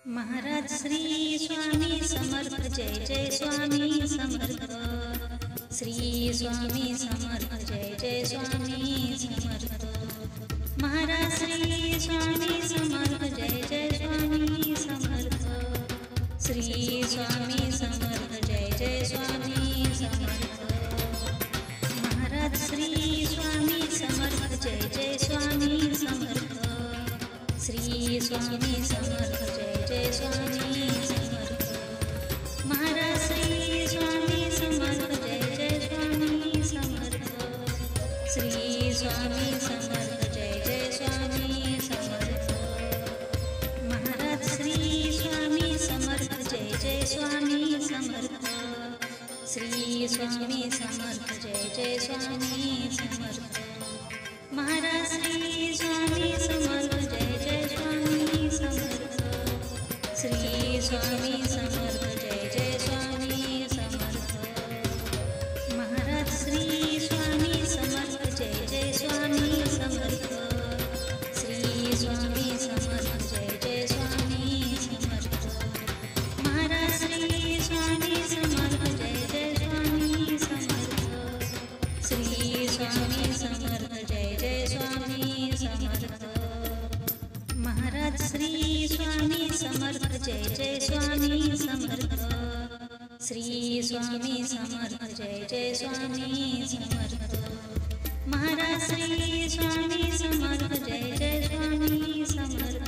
Maharaj Shri Swami Samarth Jai Jai Swami Samarth. Shri Swami Samarth Jai Jai Swami Samarth. Maharaj Shri Swami Samarth Jai Jai Swami Samarth. Shri Swami Samarth Jai Jai Swami Samarth. Maharaj Shri Swami Samarth Jai Jai Swami Samarth. Shri Swami Samarth Jai Jai Swami Samarth. Maharaj Shri Swami Samarth Jai Jai Swami Samarth. Shri Swami Samarth Jai Jai Swami Samarth. Maharaj Shri Swami Samarth Jai Jai Swami Samarth. Shri Swami Samarth Jai Jai Swami Samarth. Maharaj Shri Swami Samarth Jai Jai Swami Samarth. Shri Swami Samarth Jai Jai Swami Samarth. Maharaj Shri Swami Samarth Jai Jai Swami Samarth. Shri Swami Samarth Jai Jai Swami Samarth. Maharaj Shri Swami Samarth Jai Jai Swami Samarth. Shri Swami Samarth Jai Jai Swami Samarth. Maharaj Shri Swami Samarth Jai Jai Swami Samarth. Shri Swami Samarth Jai Jai Swami Samarth. Maharaj Shri Swami Samarth Jai Jai Swami Samarth.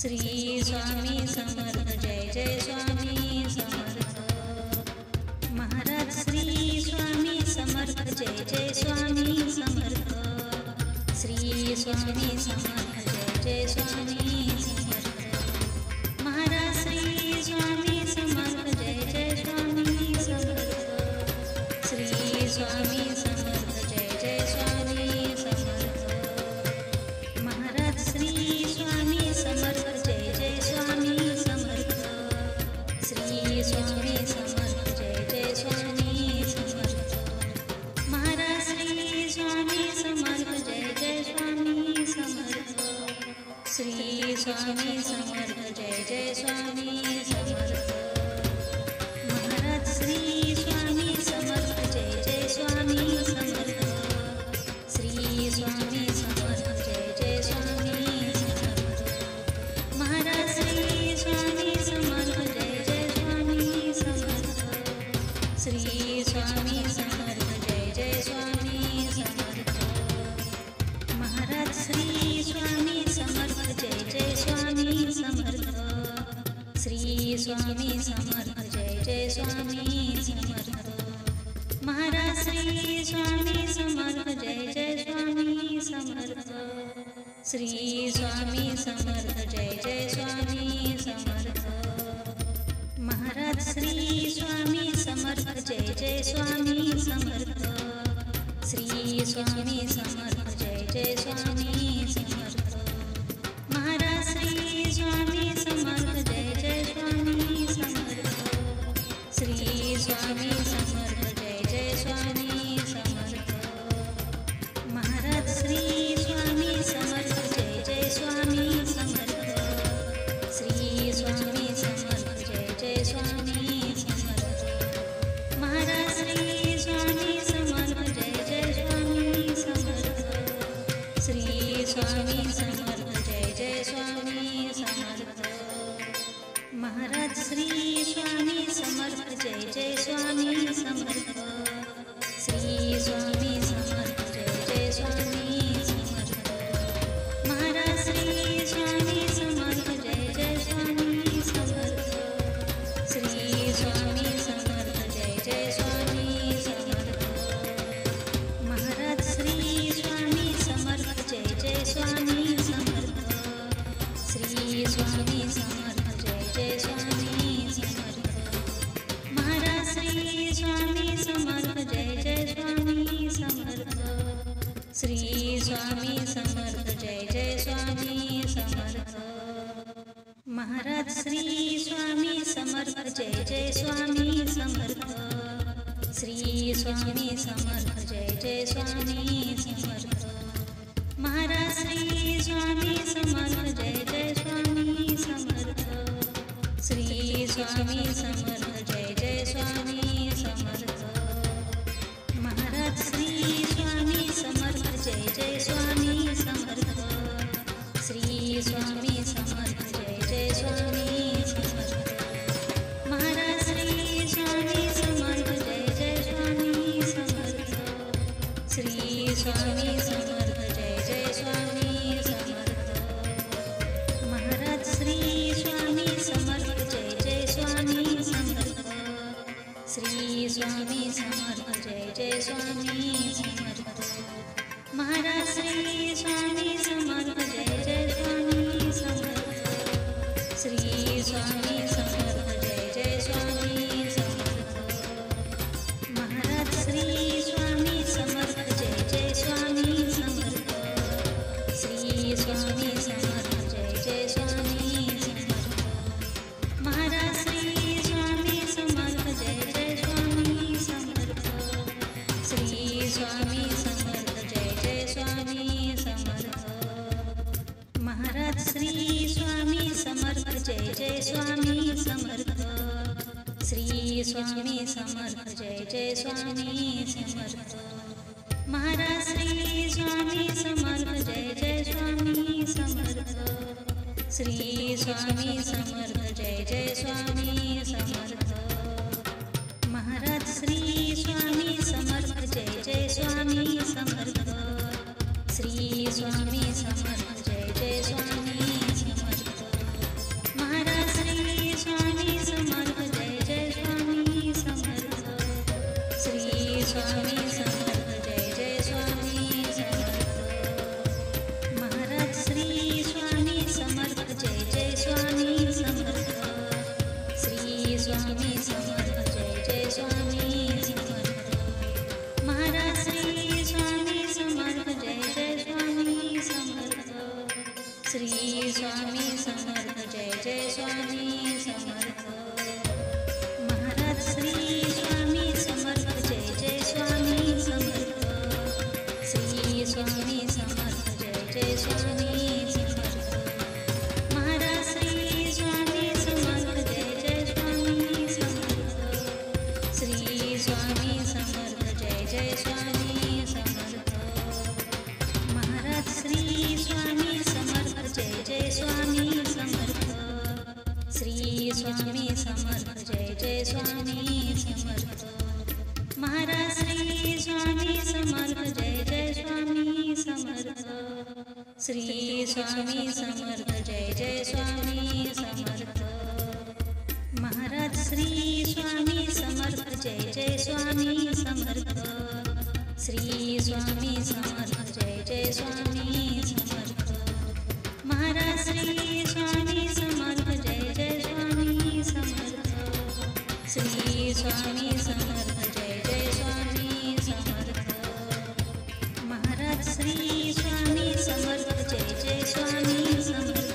Shri Swami Samarth Jai Jai Swami Samarth. Maharaj Shri Swami Samarth Jai Jai Swami Samarth. Shri Swami Samarth Jai Jai Swami Samarth. Maharaj Shri Swami Samarth Jai Jai Swami Samarth. Shri Swami Samarth Jai Jai Swami Samarth. Maharaj Shri Swami Samarth Jai Jai Swami Samarth. Shri Swami Samarth Jai Jai Swami Samarth. Maharaj Shri Swami Samarth Jai Jai Swami Samarth. Shri Swami Samarth Jai Jai Swami Samarth. Maharaj Shri Swami Samarth Jai Jai Swami Samarth. Shri Swami Samarth Jai Jai Swami Samarth. Maharaj Shri Swami Samarth Jai Jai Swami Samarth. Shri Swami Samarth Jai Jai Swami Samarth. Maharaj Shri Swami Samarth Jai Jai Swami Samarth. Shri Swami Samarth Jai Jai Swami Samarth. Maharaj Shri Swami Samarth Jai Jai Swami Samarth. Shri Swami Samarth Jai Jai Swami Samarth. Maharaj Shri Swami Samarth Jai Jai Swami Samarth. Shri Swami Samarth Jai Jai Swami Samarth. Maharaj Shri Swami Samarth Jai Jai Swami Samarth. Shri Swami Samarth Jai Jai Swami Samarth. Maharaj Shri Swami Samarth Jai Jai Swami Samarth. Shri Swami Samarth Jai Jai Swami Samarth. Maharaj Shri Swami Samarth Jai Jai Swami Samarth. Shri Swami Samarth Jai Jai Swami Samarth. Maharaj Shri Swami Samarth Jai Jai Swami Samarth. Shri Swami Samarth Jai Jai Swami Samarth. Maharaj Shri Swami Samarth Jai Jai Swami Samarth. Shri Swami Samarth Jai Jai Swami Samarth. Maharaj Shri Swami Samarth Jai Jai Swami Samarth. Shri Swami Samarth Jai Jai Swami Samarth. Maharaj Shri Swami Samarth Jai Jai Swami Samarth. Shri Swami Samarth Jai Jai Swami Samarth. Maharaj Shri Swami Samarth Jai Jai Swami Samarth. Shri Swami Samarth Jai Jai Swami Samarth. Maharaj Shri Swami Samarth Jai Jai Swami Samarth. Swami Samarth Jai Jai Swami Samarth Maharaj Shri Swami Samarth Jai Jai Swami Samarth Shri Swami Samarth Jai Jai Swami Samarth Maharaj Shri Swami Samarth Jai Jai Swami Samarth Shri Swami Samarth Jai Jai Swami Samarth Maharaj Shri Swami Samarth Jai Jai Swami Samarth Shri Swami Samarth Jai Jai Swami Samarth Maharaj Shri Swami Samarth Jai Jai Swami Samarth Shri Swami Samarth Jai Jai Swami Samarth Maharaj Shri Swami Samarth Jai Jai Swami Samarth Shri Swami Samarth Jai Jai Swami Samarth Maharaj Shri Swami Samarth Jai Jai Swami Samarth Shri Swami Samarth Jai Jai Swami Samarth Maharaj Shri Swami Samarth Jai Jai Swami Samarth Shri Swami Samarth Jai Jai Swami Samarth Maharaj Shri Swami Samarth Jai Jai Swami Samarth Shri Swami Samarth Jai Jai Swami Samarth Maharaj Shri Swami Samarth Jai Jai Swami Samarth Shri Swami Samarth Jai Jai Swami Samarth Maharaj Shri Swami Samarth Jai Jai Swami Samarth Shri Swami Samarth Jai Jai Swami Samarth Maharaj Shri Swami Samarth Jai Jai Swami Samarth Shri Swami Samarth Jai Jai Swami Samarth Maharaj Shri Swami Samarth Jai Jai Swami Samarth Shri Swami Samarth Jai Jai Swami Samarth Maharaj Shri Swami Samarth Jai Jai Swami Samarth Shri Swami Samarth Jai Jai Swami Samarth Maharaj Shri Swami Samarth Jai Jai Swami Samarth Shri Swami Samarth Jai Jai Swami Samarth Maharaj Shri Swami Samarth Jai Jai Swami Samarth Shri Swami Samarth Jai Jai Swami Samarth Maharaj Shri Swami Samarth Jai Jai Swami Samarth Shri Swami Samarth Jai Jai Swami Samarth Maharaj Shri Swami Samarth Jai Jai Swami Samarth Shri Swami Samarth Jai Jai Swami Samarth Maharaj Shri Swami Samarth Jai Jai Swami Samarth Shri Swami Samarth Jai Jai Swami Samarth Maharaj Shri Swami Samarth Jai Jai Swami Samarth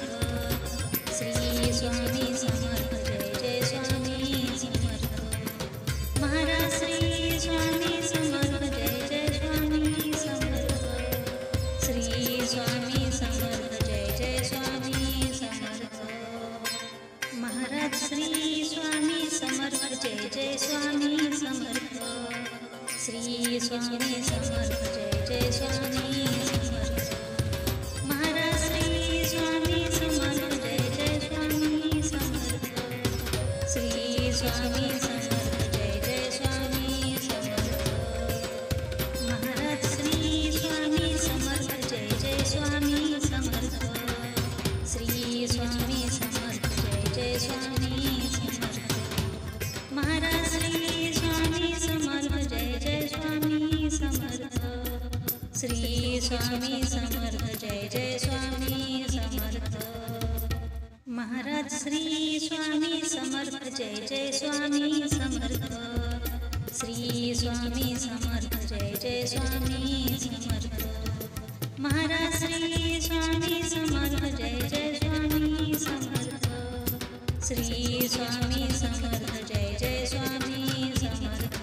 Shri Swami Samarth Jai Jai Swami Samarth Maharaj Shri Swami Samarth Jai Jai Swami Samarth Shri Swami Samarth Jai Jai Swami Samarth Maharaj Shri Swami Samarth Jai Jai Swami Samarth Shri Swami Samarth Jai Jai Swami Samarth Maharaj Shri Swami Samarth Jai Jai Swami Samarth Shri Swami Samarth Jai Jai Swami Samarth Maharaj Shri Swami Samarth Jai Jai Swami Samarth Shri Swami Samarth Jai Jai Swami Samarth Maharaj Shri Swami Samarth Jai Jai Swami Samarth Shri Swami Samarth Jai Jai Swami Samarth Maharaj Shri Swami Samarth Jai Jai Swami Samarth Shri Swami Samarth Jai Jai Swami Samarth Maharaj Shri Swami Samarth Jai Jai Swami Samarth Shri Swami Samarth Jai Jai Swami Samarth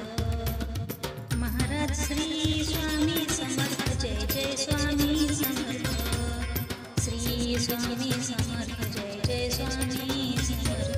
Maharaj Shri Swami Samarth Jai Jai Swami Samarth Shri Swami Samarth Jai Jai Swami Samarth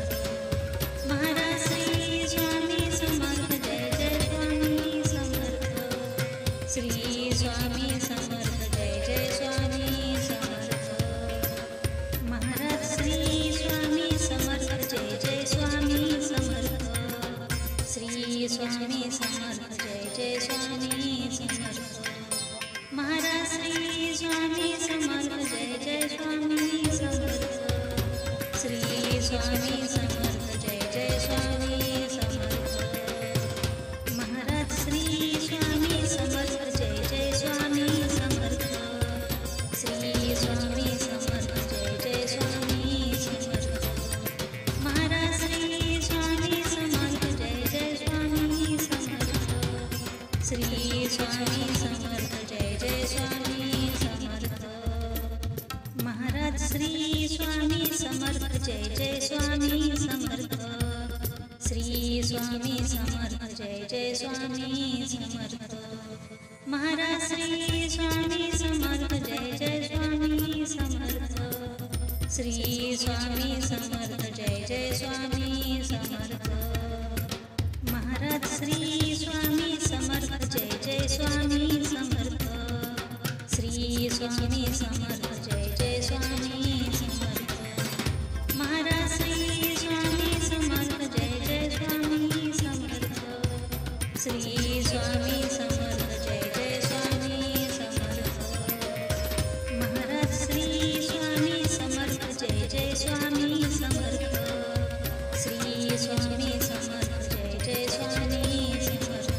Shri Swami Samarth Jai Jai Swami Samarth Maharaj Shri Swami Samarth Jai Jai Swami Samarth Shri Swami Samarth Jai Jai Swami Samarth Maharaj Shri Swami Samarth Jai Jai Swami Samarth Shri Swami Samarth Jai Jai Swami Samarth Maharaj Shri Swami Samarth Jai Jai Swami Samarth Shri Swami Samarth Jai Jai Swami Samarth Maharaj Shri Swami Samarth Jai Jai Swami Samarth Shri Swami Samarth Jai Jai Swami Samarth Maharaj Shri Swami Samarth Jai Jai Swami Samarth Shri Swami Samarth Jai Jai Swami Samarth Maharaj Shri Swami Samarth Jai Jai Swami Samarth Shri Swami Samarth Jai Jai Swami Samarth Maharaj Shri Swami Samarth Jai Jai Swami Samarth Shri Swami Samarth Jai Jai Swami Samarth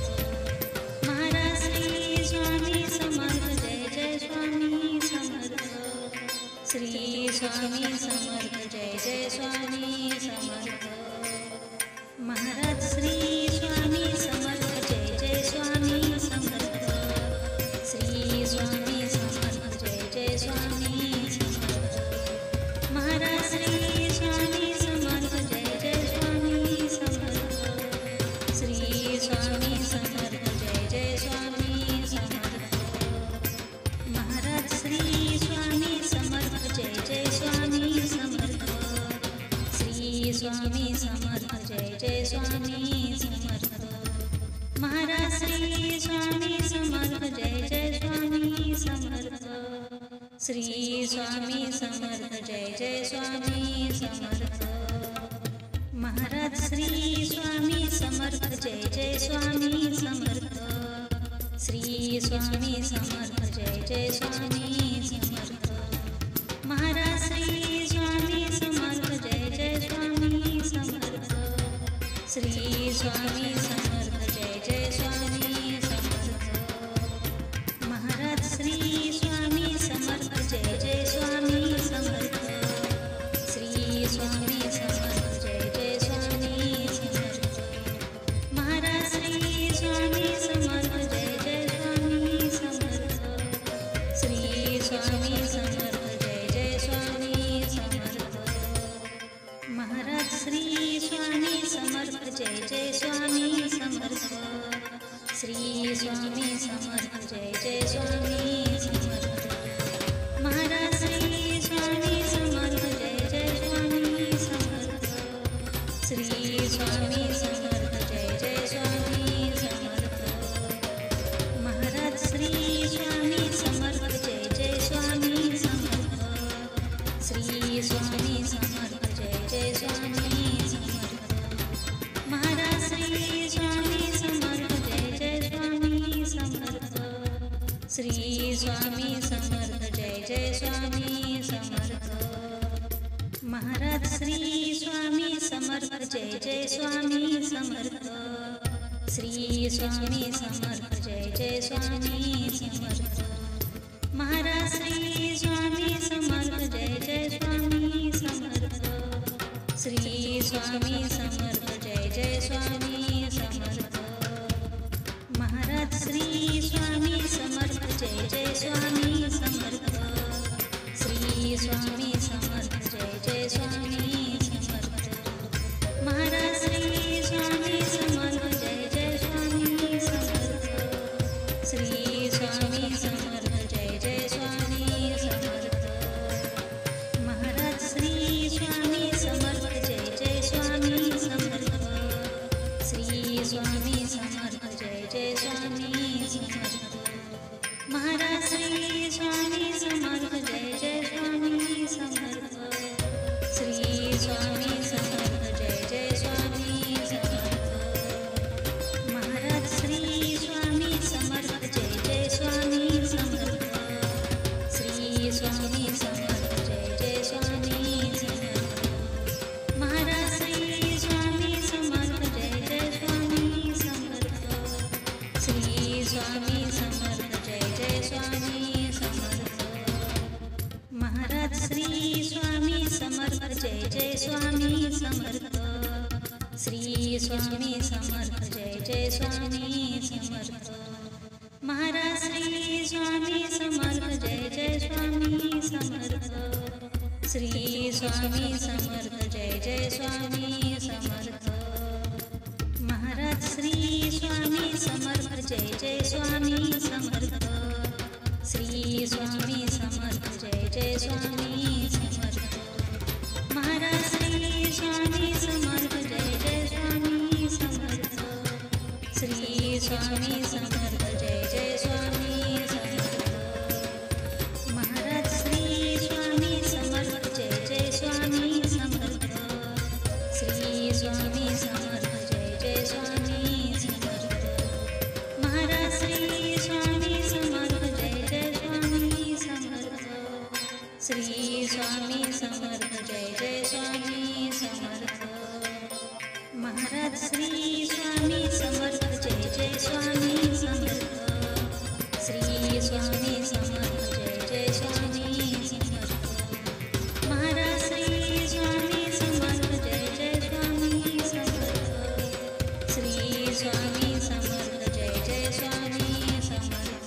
Maharaj Shri Swami Samarth Jai Jai Swami Samarth Shri Swami Samarth Jai Jai Swami Samarth Maharaj Shri Swami Samarth Jai Jai Swami Samarth Shri Swami Samarth Jai Jai Swami Samarth Maharaj Shri Swami Samarth Jai Jai Swami Samarth Shri Swami Samarth Jai Jai Swami Samarth Maharaj Shri Swami Samarth Jai Jai Swami Samarth Shri Swami Samarth Jai Jai Swami Samarth Maharaj Shri Swami Samarth Jai Jai Swami Samarth Shri Swami Samarth Jai Jai Swami Samarth Maharaj Shri Swami Samarth Jai Jai Swami Samarth Shri Swami Samarth Jai Jai Swami Samarth Maharaj Shri Swami Samarth Jai Jai Swami Samarth Shri Swami Samarth Jai Jai Swami Samarth Maharaj Shri Swami Samarth Jai Jai Swami Samarth Shri Swami Samarth Jai Jai Swami Samarth Maharaj Shri Swami Samarth Jai Jai Swami Samarth Shri Swami Samarth Jai Jai Swami Samarth Maharaj Shri Swami Samarth Jai Jai Swami Samarth Shri Swami Samarth Jai Jai Swami Samarth Maharaj Shri Swami Samarth Jai Jai Swami Samarth Shri Swami Samarth Jai Jai Swami Samarth Maharaj Shri Swami Samarth Jai Jai Swami Samarth Shri Swami Samarth Jai Jai Swami Samarth Maharaj Shri Swami Samarth Jai Jai Swami Samarth Shri Swami Samarth Jai Jai Swami Samarth Maharaj Shri Swami Samarth Jai Jai Swami Samarth Shri Swami Samarth Jai Jai Swami Samarth Maharaj Shri Swami Samarth Jai Jai Swami Samarth Shri Swami Samarth Jai Jai Swami Samarth Maharaj Shri Swami Samarth Jai Jai Swami Samarth Shri Swami Samarth Jai Jai Swami Samarth Maharaj Shri Swami Samarth Jai Jai Swami Samarth Shri Swami Samarth Jai Jai Swami Samarth Maharaj Shri Swami Samarth Jai Jai Swami Samarth Shri Swami Samarth Jai Jai Swami Samarth Maharaj Shri Swami Samarth Jai Jai Swami Samarth Shri Swami Samarth Jai Jai Swami Samarth Maharaj Shri Swami Samarth Jai Jai Swami Samarth Shri Swami Samarth Jai Jai Swami Samarth Swami Samarth. Shri Swami Samarth Jai Jai Swami Samarth. Maharaj Shri Swami Samarth Jai Jai Swami Samarth. Shri Swami Samarth Jai Jai Swami Samarth. Maharaj Shri Swami Samarth Jai Jai Swami Samarth. Shri Swami Samarth Jai Jai Swami Samarth. Maharaj Shri Swami Samarth Jai Jai Swami Samarth. Shri Swami Samarth Jai Jai Swami Samarth. Maharaj Shri Swami Samarth Jai Jai Swami Samarth. Shri Swami Samarth Jai Jai Swami Samarth. Maharaj Shri Swami Samarth Jai Jai Swami Samarth. Shri Swami Samarth Jai Jai Swami Samarth. Maharaj Shri Swami Samarth Jai Jai Swami Samarth. Shri Swami Samarth Jai Jai Swami Samarth. Maharaj Shri Swami Samarth Jai Jai Swami Samarth. Shri Swami Samarth Jai Jai Swami Samarth.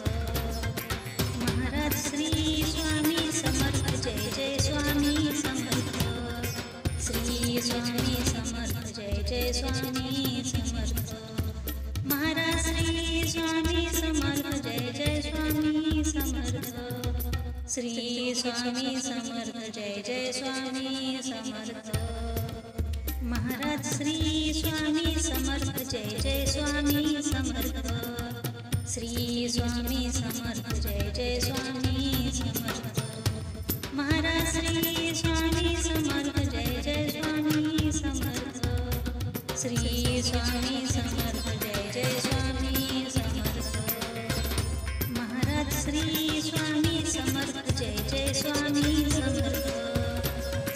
Maharaj Shri Swami Samarth Jai Jai Swami Samarth. Shri Swami Samarth Jai Jai Swami Samarth. Maharaj Shri Swami Samarth Jai Jai Swami Samarth. Shri Swami Samarth Jai Jai Swami Samarth. Maharaj Shri Swami Samarth Jai Jai Swami Samarth. Shri Swami Samarth Jai Jai Swami Samarth. Maharaj Shri Swami Samarth Jai Jai Swami Samarth. Shri Swami Samarth Jai Jai Swami Samarth. Maharaj Shri Swami Samarth Jai Jai Swami Samarth.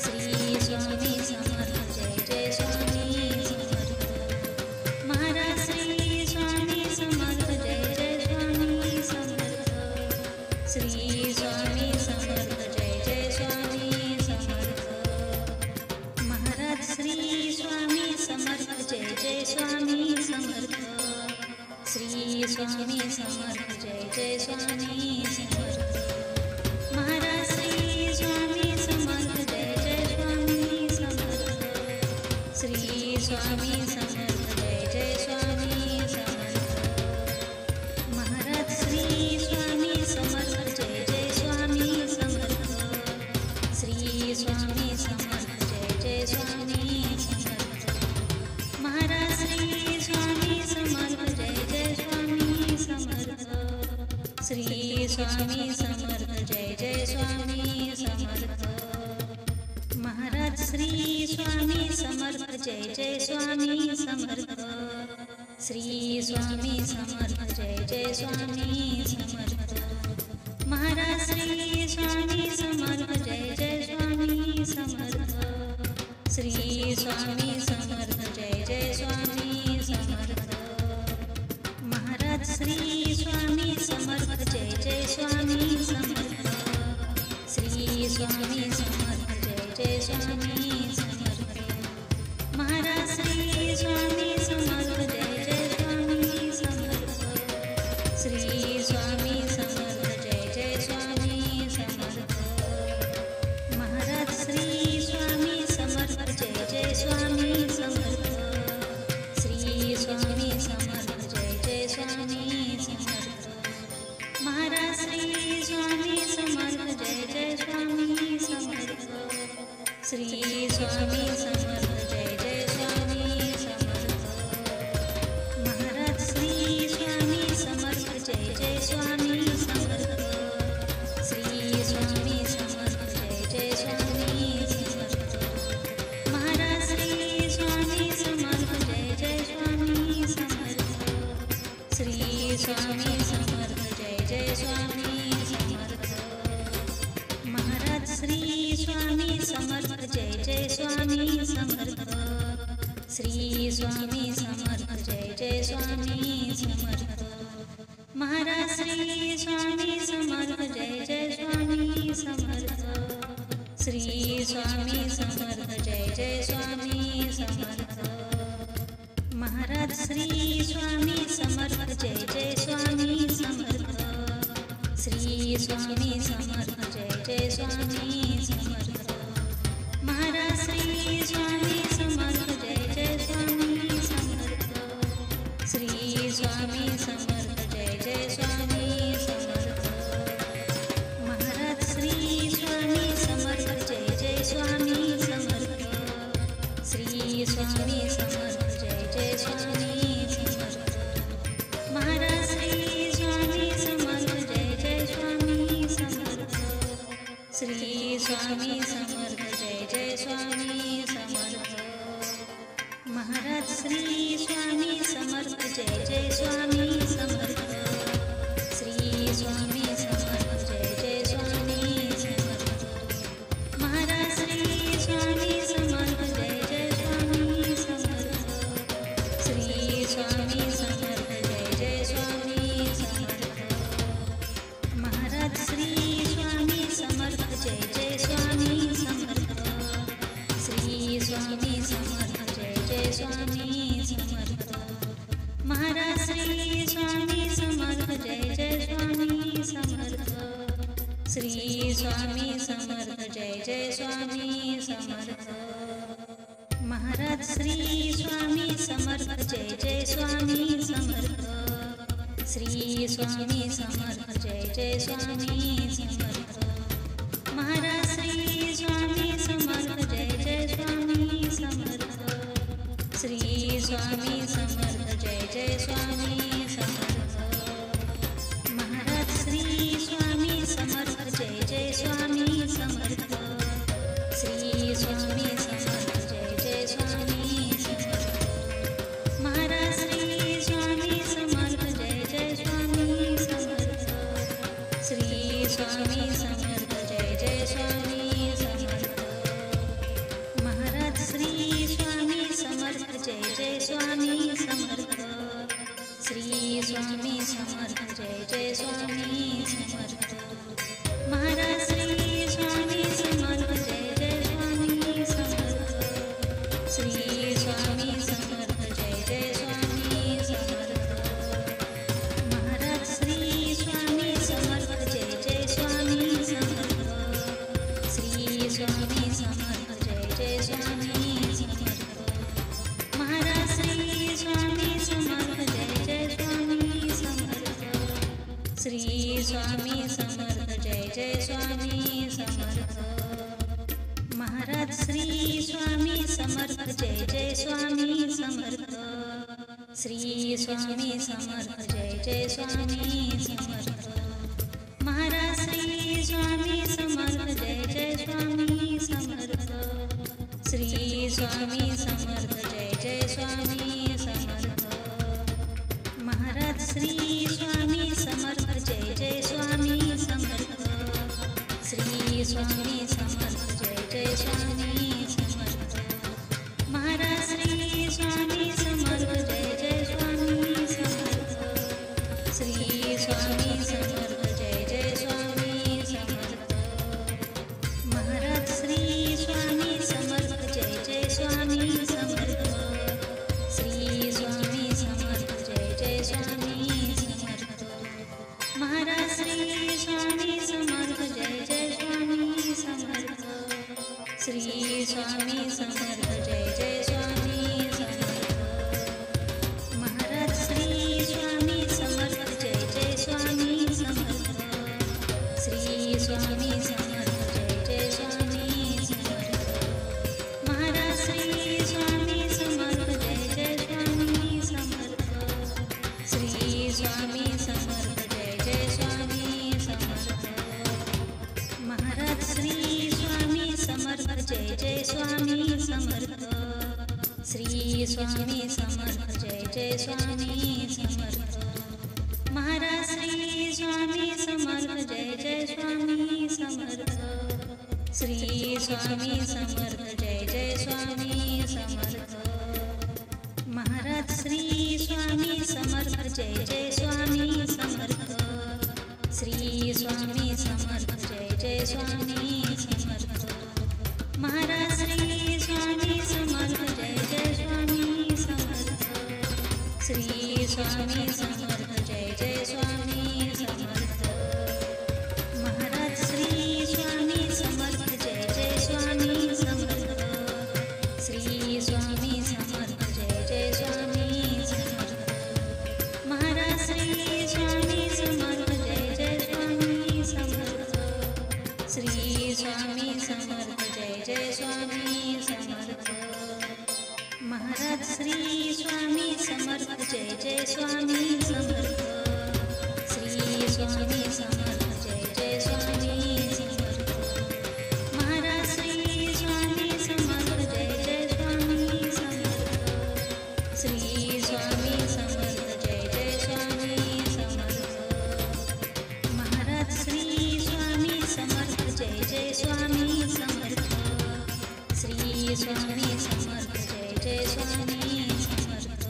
Shri Swami Samarth Jai Jai Swami Samarth. Maharaj Shri Swami Samarth Jai Jai Swami Samarth. Shri Swami Samarth Jai Jai Swami Samarth. Maharaj Shri Swami Samarth Jai Jai Swami Samarth. Shri Swami Samarth Jai Jai Swami Samarth. Maharaj Shri Swami Samarth Jai Jai Swami Samarth. Shri Swami Samarth Jai Jai Swami Samarth. Maharaj Shri Swami Samarth Jai Jai Swami Samarth. Shri Swami Samarth Jai Jai Swami Samarth. Maharaj Shri Swami Samarth Jai Jai Swami Samarth. Shri Swami Samarth Jai Jai Swami Samarth. Maharaj Shri Swami Samarth Jai Jai Swami Samarth. Shri Swami Samarth Jai Jai Swami Samarth. Maharaj Shri Swami Samarth Jai Jai Swami Samarth. Shri Swami Samarth Jai Jai Swami Samarth. Maharaj Shri Swami Samarth Jai Jai Swami Samarth. Shri Swami Samarth Jai Jai Swami Samarth. Maharaj Shri Swami Samarth Jai Jai Swami Samarth. Shri Swami Samarth Jai Jai Swami Samarth. Maharaj Shri Swami Samarth Jai Jai Swami Samarth. Shri Swami Samarth Jai Jai Swami Samarth. Maharaj Shri Swami Samarth Jai Jai Swami Samarth. Shri Swami Samarth Jai Jai Swami Samarth. Maharaj Shri Swami Samarth Jai Jai Swami Samarth. Shri Swami Samarth Jai Jai Swami Samarth. Maharaj Shri Swami Samarth Jai Jai Swami Samarth. Shri Swami Samarth Jai Jai Swami Samarth. Maharaj Shri Swami Samarth Jai Jai Swami Samarth. Shri Swami Samarth Jai Jai Swami Samarth. Maharaj Shri Swami Samarth Jai Jai Swami Samarth. Shri Swami Samarth Jai Jai Swami Samarth. Maharaj Shri Swami Samarth Jai Jai Swami Samarth. Shri Swami Samarth Jai Jai Swami Samarth. Maharaj Shri Swami Samarth Jai Jai Swami Samarth. Shri Swami Samarth Jai Jai Swami Samarth. Maharaj Shri Swami Samarth Jai Jai Swami Samarth. Shri Swami Samarth Jai Jai Swami Samarth. Maharaj Shri Swami Samarth Jai Jai Swami Samarth. Shri Swami Samarth Jai Jai Swami Samarth. Maharaj Shri Swami Samarth Jai Jai Swami Samarth. Shri Swami Samarth Jai Jai Swami Samarth. Maharaj Shri Swami Samarth Jai Jai Swami Samarth. Shri Swami Samarth Jai Jai Swami Samarth. Maharaj Shri Swami Samarth Jai Jai Swami Samarth. Shri Swami Samarth Jai Jai Swami Samarth. Maharaj Shri Swami Samarth Jai Jai Swami Samarth. Shri Swami Samarth Jai Jai Swami Samarth. Maharaj Shri Swami Samarth Jai Jai Swami Samarth. Shri Swami Samarth Jai Jai Swami Samarth. Maharaj Shri Swami Samarth Jai Jai Swami Samarth. Shri Swami Samarth Jai Jai Swami Samarth. Maharaj Shri Swami Samarth Jai Jai Swami Samarth. Shri Swami Samarth Jai Jai Swami Samarth. Maharaj Shri Swami Samarth Jai Jai Swami Samarth. Shri Swami Samarth Jai Jai Swami Samarth. Maharaj Shri Swami Samarth Jai Jai Swami Samarth. Shri Swami Samarth Jai Jai Swami Samarth. Maharaj Shri Swami Samarth Jai Jai Swami Samarth. Shri Swami Samarth Jai Jai Swami Samarth. Maharaj Shri Swami Samarth Jai Jai Swami Samarth. Shri Swami Samarth Jai Jai Swami Samarth. Maharaj Shri Swami Samarth Jai Jai Swami Samarth. Shri Swami Samarth Jai Jai Swami Samarth. Maharaj Shri Swami Samarth Jai Jai Swami Samarth. Shri Swami Samarth Jai Jai Swami Samarth. Maharaj Shri Swami Samarth Jai Jai Swami Samarth. Shri Swami Samarth Jai Jai Swami Samarth. Maharaj Shri Swami Samarth Jai Jai Swami Samarth. Shri Swami Samarth Jai Jai Swami Samarth. Maharaj Shri Swami Samarth Jai Jai Swami Samarth. Shri Swami Samarth Jai Jai Swami Samarth. Maharaj Shri Swami Samarth Jai Jai Swami Samarth. Shri Swami Samarth Jai Jai Swami Samarth. Maharaj Shri Swami Samarth Jai Jai Swami Samarth. Shri Swami Samarth Jai Jai Swami Samarth. Maharaj Shri Swami Samarth Jai Jai Swami Samarth. Shri Swami Samarth Jai Jai Swami Samarth. Maharaj Shri Swami Samarth Jai Jai Swami Samarth. Shri Swami Samarth Jai Jai Swami Samarth. Maharaj Shri Swami Samarth Jai Jai Swami Samarth. Shri Swami Samarth Jai Jai Swami Samarth. Maharaj Shri Swami Samarth Jai Jai Swami Samarth. Shri Swami Samarth Jai Jai Swami Samarth. Maharaj Shri Swami Samarth Jai Jai Swami Samarth. Shri Swami Samarth Jai Jai Swami Samarth. Maharaj Shri Swami Shri Swami Samarth Jai Jai Swami Samarth Maharaj Shri Swami Samarth Jai Jai Swami Samarth Shri Swami Samarth Jai Jai Swami Samarth Maharaj Shri Swami Samarth Jai Jai Swami Samarth Shri Swami Samarth Jai Jai Swami Samarth Maharaj Shri Swami Samarth Jai Jai Swami Samarth Shri Swami Samarth Jai Jai Swami Samarth Maharaj Shri Swami Samarth Jai Jai Swami Samarth Shri Swami Samarth Jai Jai Swami Samarth Maharaj Shri Swami Samarth Jai Jai Swami Samarth Shri Swami Samarth Jai Jai Swami Samarth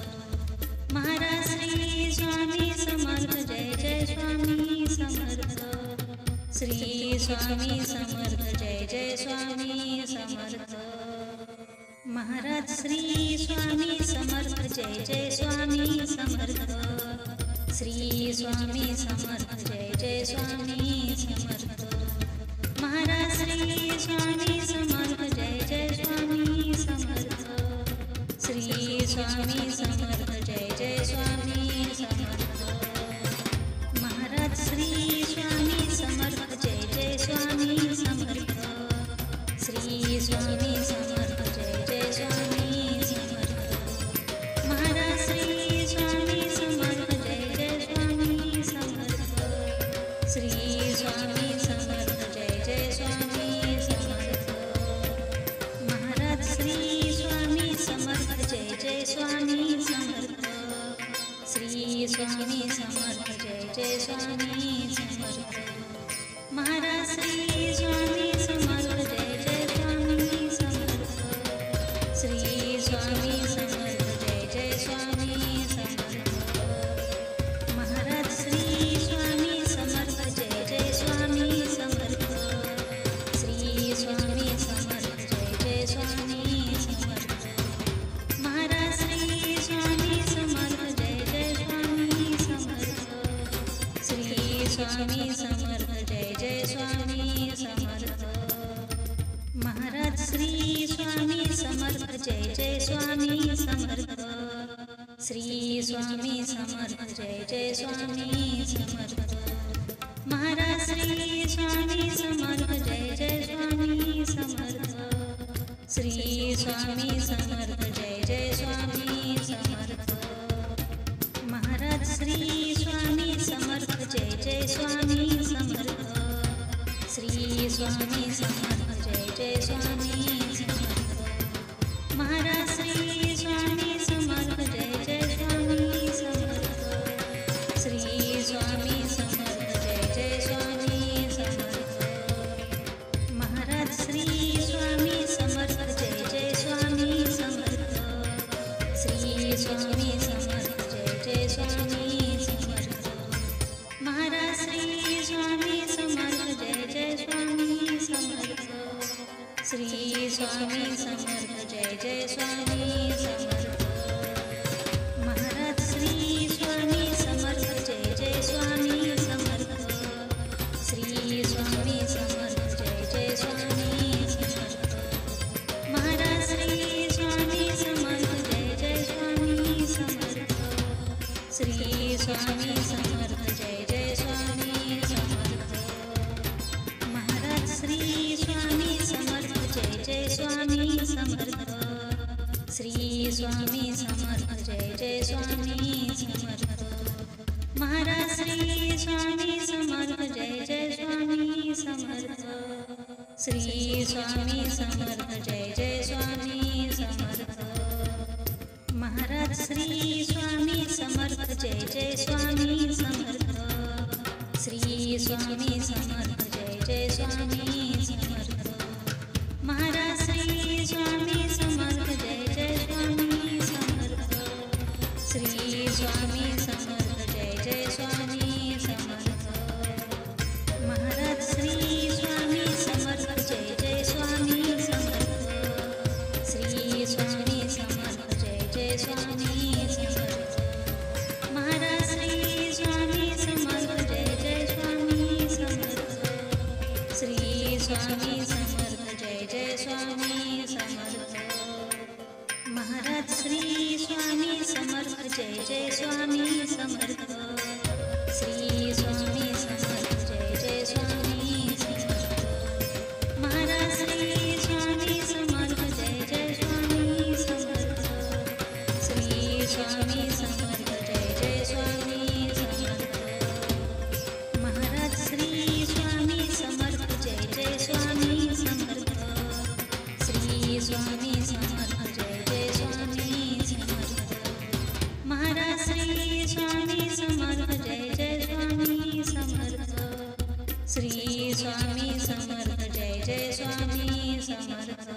Maharaj Shri Swami Samarth Jai Jai Swami Samarth Shri Swami Samarth Jai Jai Swami Samarth Maharaj Shri Swami Samarth Jai Jai Swami Samarth Shri Swami Samarth Jai Jai Swami Samarth Maharaj Shri Swami Samarth Jai Jai Swami Samarth Shri Swami Samarth Jai Jai Swami Samarth Maharaj Shri Swami Samarth Jai Jai Swami Samarth Shri Swami Samarth Jai Jai Swami Samarth Maharaj Shri Swami Samarth Jai Jai Swami Samarth Shri Swami Samarth Jai Jai Swami Samarth Maharaj Shri Swami Samarth Jai Jai Swami Samarth Shri Swami Samarth Jai Jai Swami Samarth Maharaj Shri Swami Samarth Jai Jai Swami Samarth Shri Swami Samarth Jai Jai Swami Samarth Maharaj Shri Swami Samarth Jai Jai Swami Samarth Shri Swami Samarth Jai Jai Swami Samarth Maharaj Shri Swami Samarth Jai Jai Swami Samarth Shri Swami Samarth Jai Jai Swami Samarth Maharaj Shri Swami Samarth Jai Jai Swami Samarth Shri Swami Samarth Jai Jai Swami Samarth Maharaj Shri Swami Samarth Jai Jai Swami Samarth Shri Swami Samarth Jai Jai Swami Samarth Maharaj Shri Swami Samarth Jai Jai Swami Samarth Shri Swami Samarth Jai Jai Swami Samarth Maharaj Shri Swami Samarth Jai Jai Swami Samarth Shri Swami Samarth Jai Jai Swami Samarth Maharaj Shri Swami Samarth Jai Jai Swami Samarth Shri Swami Samarth Jai Jai Swami Samarth Maharaj Shri Swami Samarth Jai Jai Swami Samarth Shri Swami Samarth Jai Jai Swami Samarth Maharaj Shri Swami Samarth Jai Jai Swami Samarth Shri Swami Samarth Jai Jai Swami Samarth Maharaj Shri Swami Samarth Jai Jai Swami Samarth Shri Swami Samarth Jai Jai Swami Samarth Maharaj Shri Swami Samarth Jai Jai Swami Samarth Shri Swami Samarth Jai Jai Swami Samarth Maharaj Shri Swami Samarth Jai Jai Swami Samarth Shri Swami Samarth Jai Jai Swami Samarth Maharaj Shri Swami Samarth Jai Jai Swami Samarth Shri Swami Samarth Jai Jai Swami Samarth Maharaj Shri Swami Samarth Jai Jai Swami Samarth Shri Swami Samarth Jai Jai Swami Samarth Maharaj Shri Swami Samarth Jai Jai Swami Samarth Shri Swami Samarth Jai Jai Swami Samarth Maharaj Shri Swami Samarth Jai Jai Swami Samarth Shri Swami Samarth Jai Jai Swami Samarth Maharaj Shri Swami Samarth Jai Jai Swami Samarth Shri Swami Samarth Jai Jai Swami Samarth Maharaj Shri Swami Samarth Jai Jai Swami Samarth Shri Swami Samarth Jai Jai Swami Samarth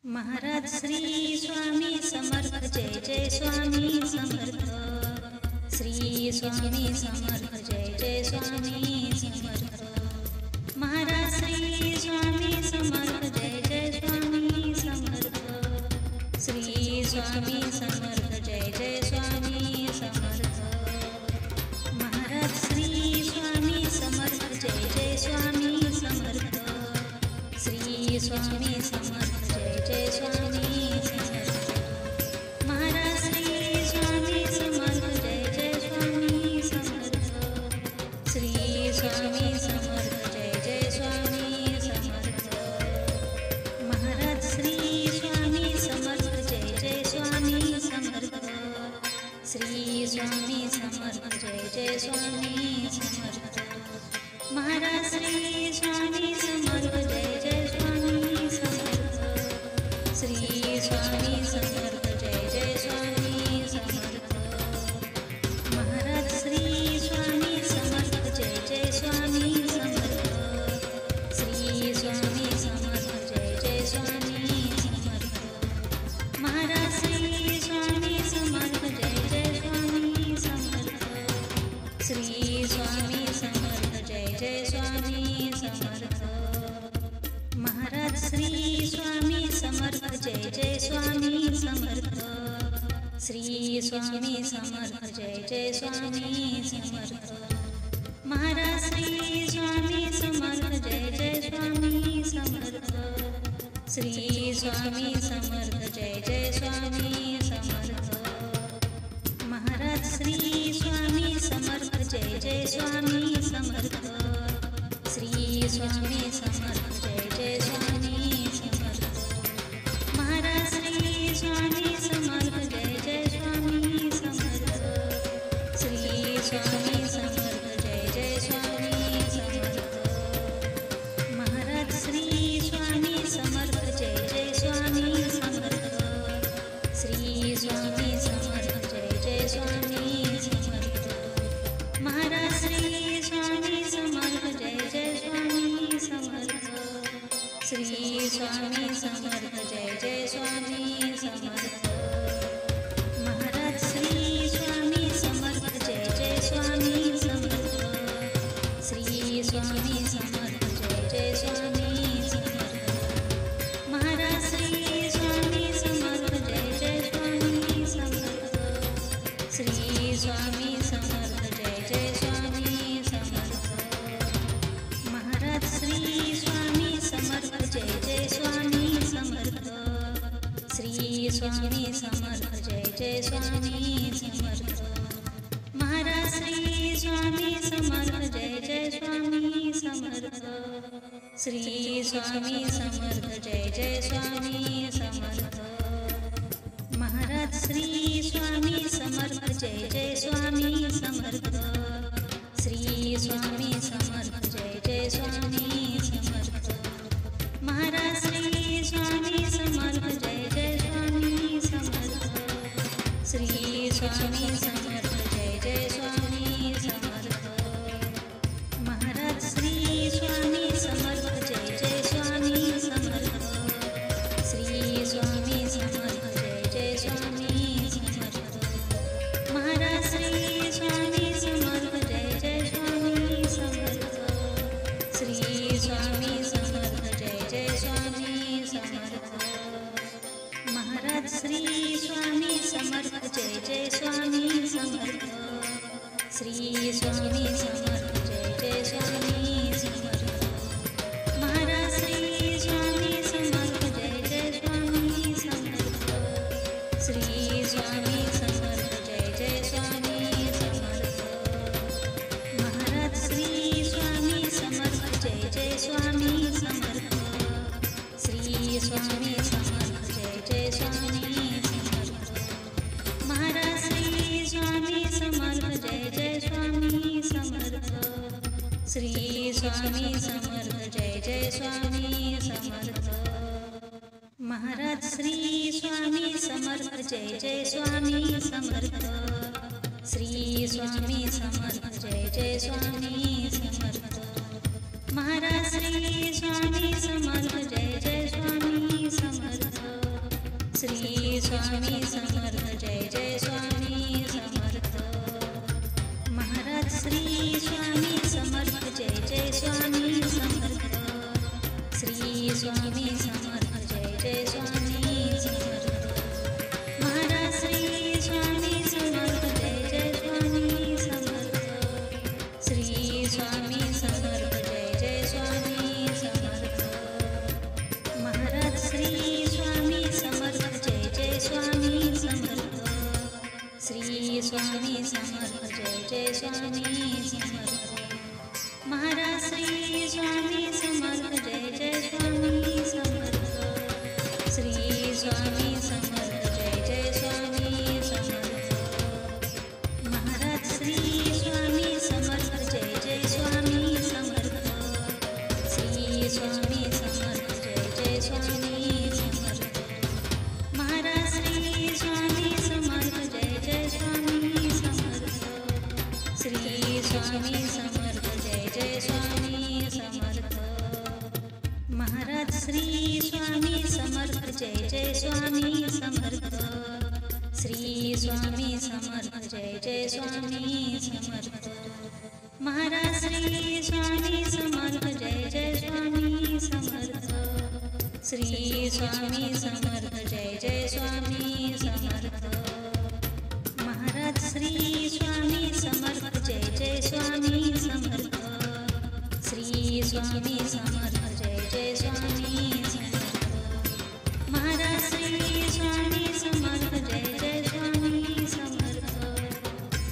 Maharaj Shri Swami Samarth Jai Jai Swami Samarth Shri Swami Samarth Jai Jai Swami Samarth Maharaj Shri Swami Samarth Jai Jai Swami Samarth Shri Swami Samarth Jai Jai Swami Samarth Maharaj Shri Swami Samarth Jai Jai Swami Samarth Shri Swami Samarth Jai Jai Swami Samarth Maharaj Shri Swami Samarth Jai Jai Swami Samarth Shri Swami Samarth Jai Jai Swami Samarth Maharaj Shri Swami Samarth Jai Jai Swami Samarth Shri Swami Samarth Jai Jai Swami Samarth Maharaj Shri Swami Samarth Jai Jai Swami Samarth Shri Swami Samarth Jai Jai Swami Samarth Maharaj Shri Swami Samarth Jai Jai Swami Samarth Shri Swami Samarth Jai Jai Swami Samarth Maharaj Shri Swami Samarth Jai Jai Swami Samarth Shri Swami Samarth Jai Jai Swami Samarth Maharaj Shri Swami Samarth Jai Jai Swami Samarth Shri Swami Samarth Jai Jai Swami Samarth Maharaj Shri Swami Samarth Jai Jai Swami Samarth Shri Swami Samarth Jai Jai Swami Samarth Maharaj Shri Swami Samarth Jai Jai Swami Samarth Shri Swami Samarth Jai Jai Swami Samarth Maharaj Shri Swami Samarth Jai Jai Swami Samarth Shri Swami Samarth Jai Jai Swami Samarth Maharaj Shri Swami Samarth Jai Jai Swami Samarth Shri Swami Samarth Jai Jai Swami Samarth Maharaj Shri Swami Samarth Jai Jai Swami Samarth Shri Swami Samarth Jai Jai Swami Samarth Maharaj Shri Swami Samarth Jai Jai Swami Samarth Shri Swami Samarth Jai Jai Swami Samarth Maharaj Shri Swami Samarth Jai Jai Swami Samarth Shri Swami Samarth Jai Jai Swami Samarth Maharaj Shri Swami Samarth Jai Jai Swami Samarth Shri Swami Samarth Jai Jai Swami Samarth Maharaj Shri Swami Samarth Jai Jai Swami Samarth Shri Swami Samarth Jai Jai Swami Samarth Maharaj Shri Swami Samarth Jai Jai Swami Samarth Shri Swami Samarth Jai Jai Swami Samarth Maharaj Shri Swami Samarth Jai Jai Swami Samarth Shri Swami Samarth Jai Jai Swami Samarth Maharaj Shri Swami Samarth Jai Jai Swami Samarth Shri Swami Samarth Jai Jai Swami Samarth Maharaj Shri Swami Samarth Jai Jai Swami Samarth Shri Swami Samarth Jai Jai Swami Samarth Maharaj Shri Swami Samarth Jai Jai Swami Samarth Shri Swami Samarth Jai Jai Swami Samarth Maharaj Shri Swami Samarth Jai Jai Swami Samarth Shri Swami Samarth Jai Jai Swami Samarth Maharaj Shri Swami Samarth Jai Jai Swami Samarth Shri Swami Samarth Jai Jai Swami Samarth Maharaj Shri Swami Samarth Jai Jai Swami Samarth Shri Swami Samarth Jai Jai Swami Samarth Maharaj Shri Swami Samarth Jai Jai Swami Samarth Shri Swami Samarth Jai Jai Swami Samarth Maharaj Shri Swami Samarth Jai Jai Swami Samarth Shri Swami Samarth Jai Jai Swami Samarth Maharaj Shri Swami Samarth Jai Jai Swami Samarth Shri Swami Samarth Jai Jai Swami Samarth Maharaj Shri Swami Samarth Jai Jai Swami Samarth Shri Swami Samarth Jai Jai Swami Samarth Maharaj Shri Swami Samarth Jai Jai Swami Samarth Shri Swami Samarth Jai Jai Swami Samarth Maharaj Shri Swami Samarth Jai Jai Swami Samarth Shri Swami Samarth Jai Jai Swami Samarth Maharaj Shri Swami Samarth Jai Jai Swami Samarth Shri Swami Samarth Jai Jai Swami Samarth Maharaj Shri Swami Samarth Jai Jai Swami Samarth Shri Swami Samarth Jai Jai Swami Samarth Maharaj Shri Swami Samarth Jai Jai Swami Samarth Shri Swami Samarth Jai Jai Swami Samarth Maharaj Shri Swami Samarth Jai Jai Swami Samarth Shri Swami Samarth Jai Jai Swami Samarth Maharaj Shri Swami Samarth Jai Jai Swami Samarth Shri Swami Samarth Jai Jai Swami Samarth Maharaj Shri Swami Samarth Jai Jai Swami Samarth Shri Swami Samarth Jai Jai Swami Samarth Maharaj Shri Swami Samarth Jai Jai Swami Samarth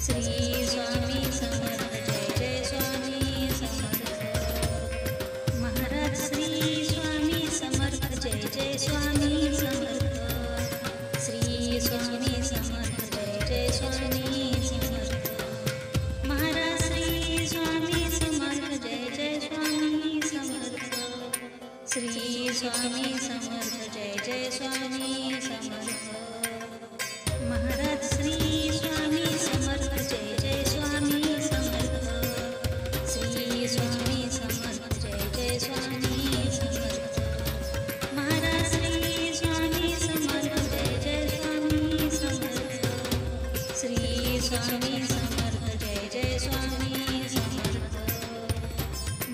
Shri Swami Samarth Jai Jai Swami Samarth Maharaj Shri Swami Samarth Jai Jai Swami Samarth Shri Swami Samarth Jai Jai Swami Samarth Maharaj Shri Swami Samarth Jai Jai Swami Samarth Shri Swami Samarth Jai Jai Swami Samarth Maharaj Shri Swami Samarth Jai Jai Swami Samarth Shri Swami Samarth Jai Jai Swami Samarth Maharaj Shri Swami Samarth Jai Jai Swami Samarth Shri Swami Samarth Jai Jai Swami Samarth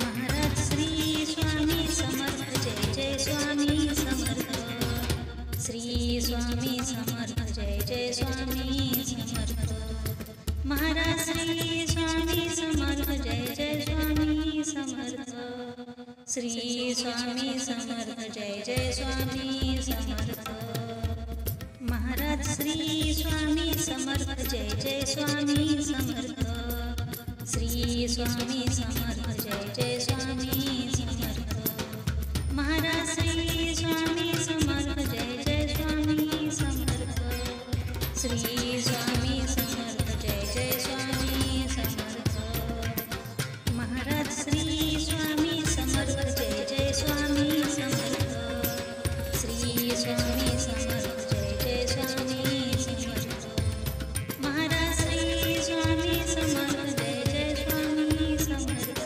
Maharaj Shri Swami Samarth Jai Jai Swami Samarth Shri Swami Samarth Jai Jai Swami Samarth Maharaj Shri Swami Samarth Jai Jai Swami Samarth Shri Swami Samarth Jai Jai Swami Samarth Maharaj Shri Swami Samarth Jai Jai Swami Samarth Shri Swami Samarth Jai Jai Swami Samarth Maharaj Shri Swami Samarth Jai Jai Swami Samarth Shri Swami Samarth Jai Jai Swami Samarth Maharaj Shri Swami Samarth Jai Jai Swami Samarth Shri Swami Samarth Jai Jai Swami Samarth Maharaj Shri Swami Samarth Jai Jai Swami Samarth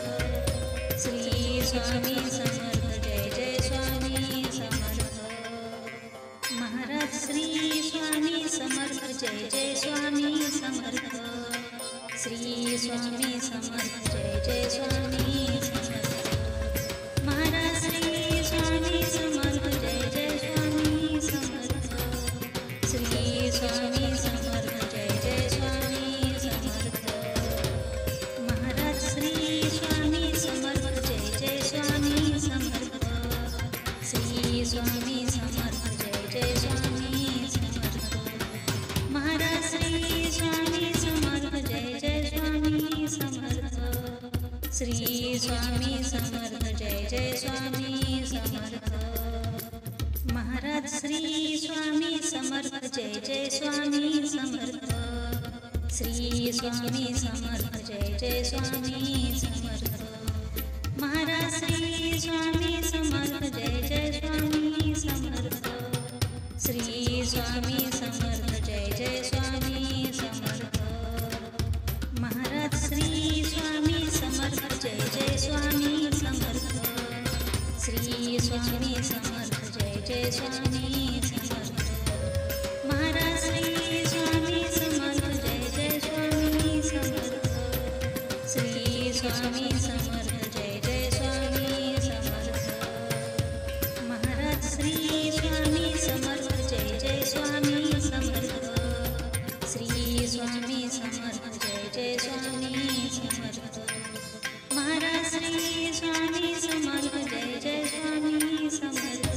Shri Swami Samarth Jai Jai Swami Samarth Maharaj Shri Swami Samarth Jai Jai Swami Samarth Shri Swami Samarth Jai Jai Swami Samarth Maharaj Shri Swami Samarth Jai Jai Swami Samarth Shri Swami Samarth Jai Jai Swami Samarth Maharaj Shri Swami Samarth Jai Jai Swami Samarth Shri Swami Samarth Jai Jai Swami Samarth Jai Swami Samarth. Maharaj Shri Swami Samarth Jai Jai Swami Samarth. Shri Swami Samarth Jai Jai Swami Samarth. Maharaj Shri Swami Samarth Jai Jai Swami Samarth. Shri Swami Samarth Jai Jai Swami Samarth. Maharaj Shri Swami Samarth Jai Jai Swami Samarth. Shri Swami Samarth Jai Jai Swami Samarth. Maharaj Shri Swami Samarth Jai Jai Swami Samarth. Shri Swami Samarth Jai Jai Swami Samarth. Maharaj Shri Swami Samarth Jai Jai Swami Samarth. Shri Swami Samarth Jai Jai Swami Samarth. Maharaj Shri Swami Samarth Jai Jai Swami Samarth.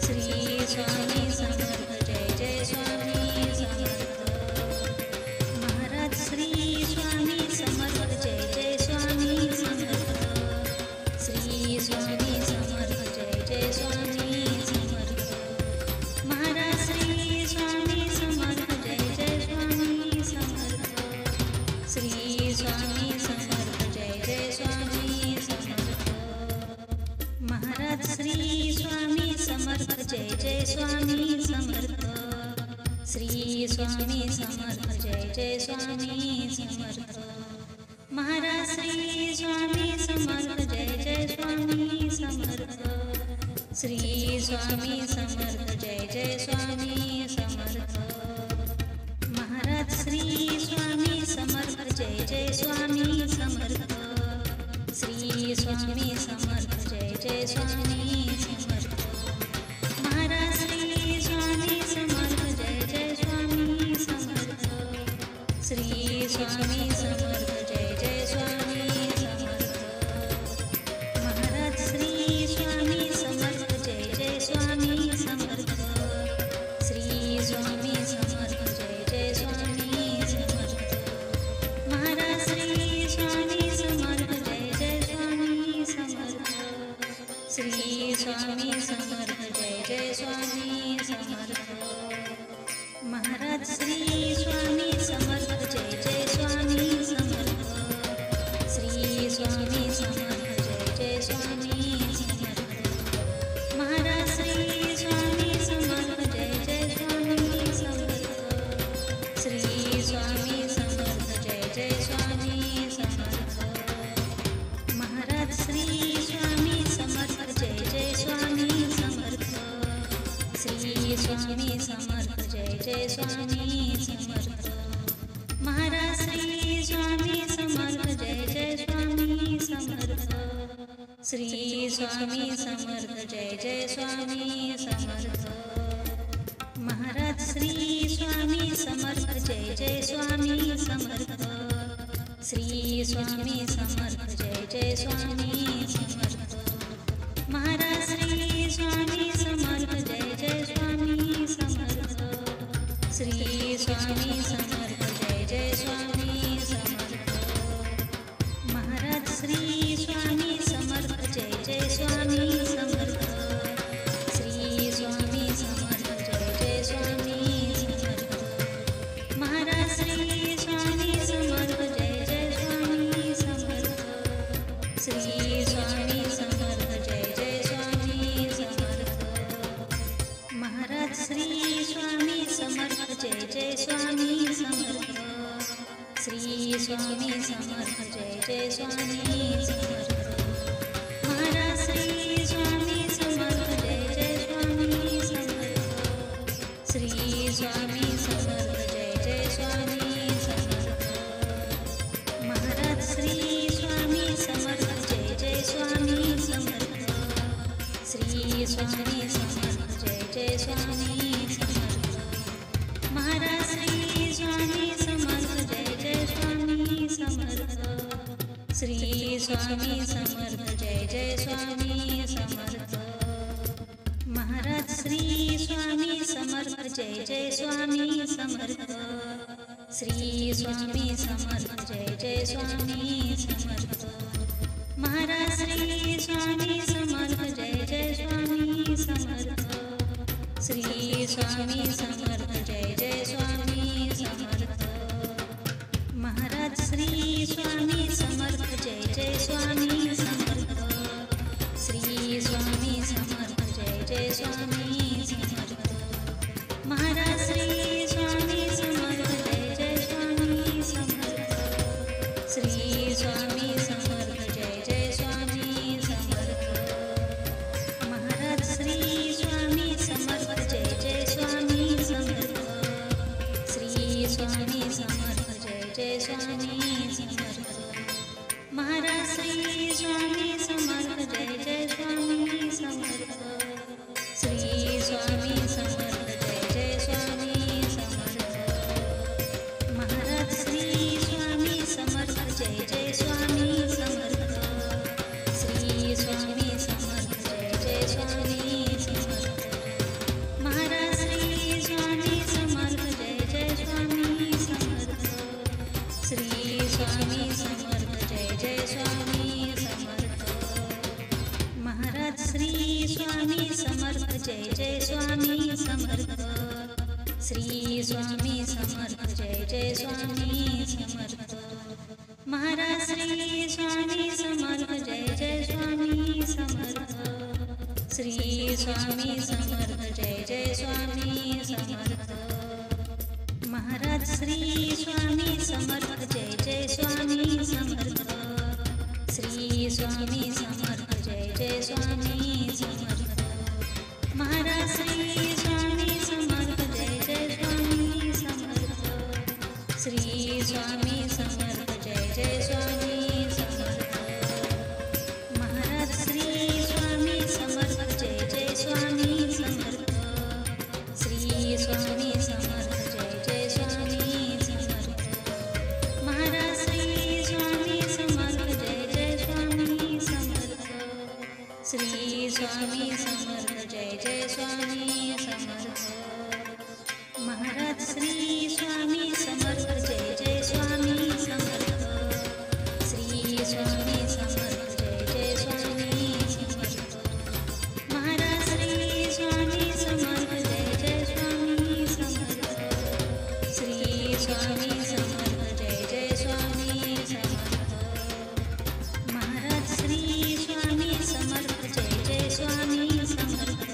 Shri Swami Samarth Jai Jai Swami Samarth. Maharaj Shri Swami Samarth Jai Jai Swami Samarth. Shri Swami Samarth Jai Jai Swami Samarth. Maharaj Shri Swami Samarth Jai Jai Swami Samarth. Shri Swami Samarth Jai Jai Swami Samarth. Maharaj Shri Swami Samarth Jai Jai Swami Samarth. Shri Swami Samarth Jai Jai Swami Samarth. Maharaj Shri Swami Samarth Jai Jai Swami Samarth. Shri Swami Samarth Jai Jai Swami Samarth. Maharaj Shri Swami Samarth Jai Jai Swami Samarth. Shri Swami Samarth Jai Jai Swami Samarth. Maharaj Shri Swami Samarth Jai Jai Swami Samarth. Shri Swami Samarth Jai Jai Swami Samarth. Maharaj Shri Swami Samarth Jai Jai Swami Samarth. Shri Swami Samarth Jai Jai Swami Samarth. Maharaj Shri Swami Samarth Jai Jai Swami Samarth. Shri Swami Samarth Jai Jai Swami Samarth. Maharaj Shri Swami Samarth Jai Jai Swami Samarth. Shri Swami Samarth Jai Jai Swami Samarth. Maharaj Shri Swami Samarth Jai Jai Swami Samarth. Shri Swami Samarth Jai Jai Swami Samarth. Maharaj Shri Swami Samarth Jai Jai Swami Samarth. Shri Swami Samarth Jai Jai Swami Samarth. Maharaj Shri Swami Samarth Jai Jai Swami Samarth. Shri Swami Samarth Jai Jai Swami Samarth. Maharaj Shri Swami Samarth Jai Jai Swami Samarth. Shri Swami Samarth Jai Jai Swami Samarth. Maharaj Shri Swami Samarth Jai Jai Swami Samarth. Shri Swami Samarth Jai Jai Swami Samarth. Maharaj Shri Swami Samarth Jai Jai Swami Samarth. Shri Swami Samarth Jai Jai Swami Samarth. Maharaj Shri Swami Samarth Jai Jai Swami Samarth. Shri Swami Samarth Jai Jai Swami Samarth. Maharaj Shri Swami Samarth Jai Jai Swami Samarth. Shri Swami Samarth Jai Jai Swami Samarth. Maharaj Shri Swami Samarth Jai Jai Swami Samarth. Shri Swami Samarth Jai Jai Swami Samarth. Maharaj Shri Swami Samarth Jai Jai Swami Samarth. Shri Swami Samarth Jai Jai Swami Samarth. Maharaj Shri Swami Samarth Jai Jai Swami Samarth. Shri Swami Samarth Jai Jai Swami Samarth. Maharaj Shri Swami Samarth Jai Jai Swami Samarth. Shri Swami Samarth Jai Jai Swami Samarth. Maharaj Shri Swami Samarth Jai Jai Swami Samarth Shri Swami Samarth Jai Jai Swami Samarth Maharaj Shri Swami Samarth Jai Jai Swami Samarth Shri Swami Samarth Jai Jai Swami Samarth Maharaj Shri Swami Samarth Jai Jai Swami Samarth Shri Swami Samarth Jai Jai Swami Samarth Maharaj Shri Swami Samarth Jai Jai Swami Samarth Shri Swami Samarth Jai Jai Swami Samarth Maharaj Shri Swami Samarth Jai Jai Swami Samarth Shri Swami Samarth Jai Jai Swami Samarth Maharaj Shri Swami Samarth Jai Jai Swami Samarth Shri Swami Samarth Jai Jai Swami Samarth Maharaj Shri Swami Samarth Jai Jai Swami Samarth Shri Swami Samarth Jai Jai Swami Samarth Maharaj Shri Swami Samarth Jai Jai Swami Samarth Shri Swami Samarth Jai Jai Swami Samarth Maharaj Shri Swami Samarth Jai Jai Swami Samarth Shri Swami Samarth Jai Jai Swami Samarth Maharaj Shri Swami Samarth Jai Jai Swami Samarth Shri Swami Samarth Jai Jai Swami Samarth Maharaj Shri Swami Samarth Jai Jai Swami Samarth Shri Swami Samarth Jai Jai Swami Samarth Maharaj Shri Swami Samarth Jai Jai Swami Samarth Shri Swami Samarth Jai Jai Swami Samarth Maharaj Shri Swami Samarth Jai Jai Swami Samarth Shri Swami Samarth Jai Jai Swami Samarth Maharaj Shri Swami Samarth Jai Jai Swami Samarth Shri Swami Samarth Jai Jai Swami Samarth Maharaj Shri Swami Samarth Jai Jai Swami Samarth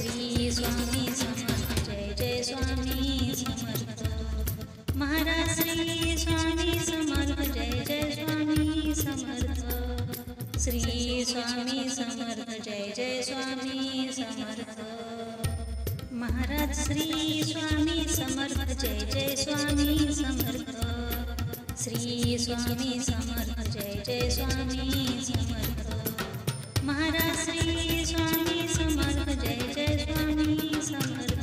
Shri Swami Samarth Jai Jai Swami Samarth Maharaj Shri Swami Samarth Jai Jai Swami Samarth Shri Swami Samarth Jai Jai Swami Samarth Maharaj Shri Swami Samarth Jai Jai Swami Samarth Shri Swami Samarth Jai Jai Swami Samarth Maharaj Shri Swami Samarth Jai Jai Swami Samarth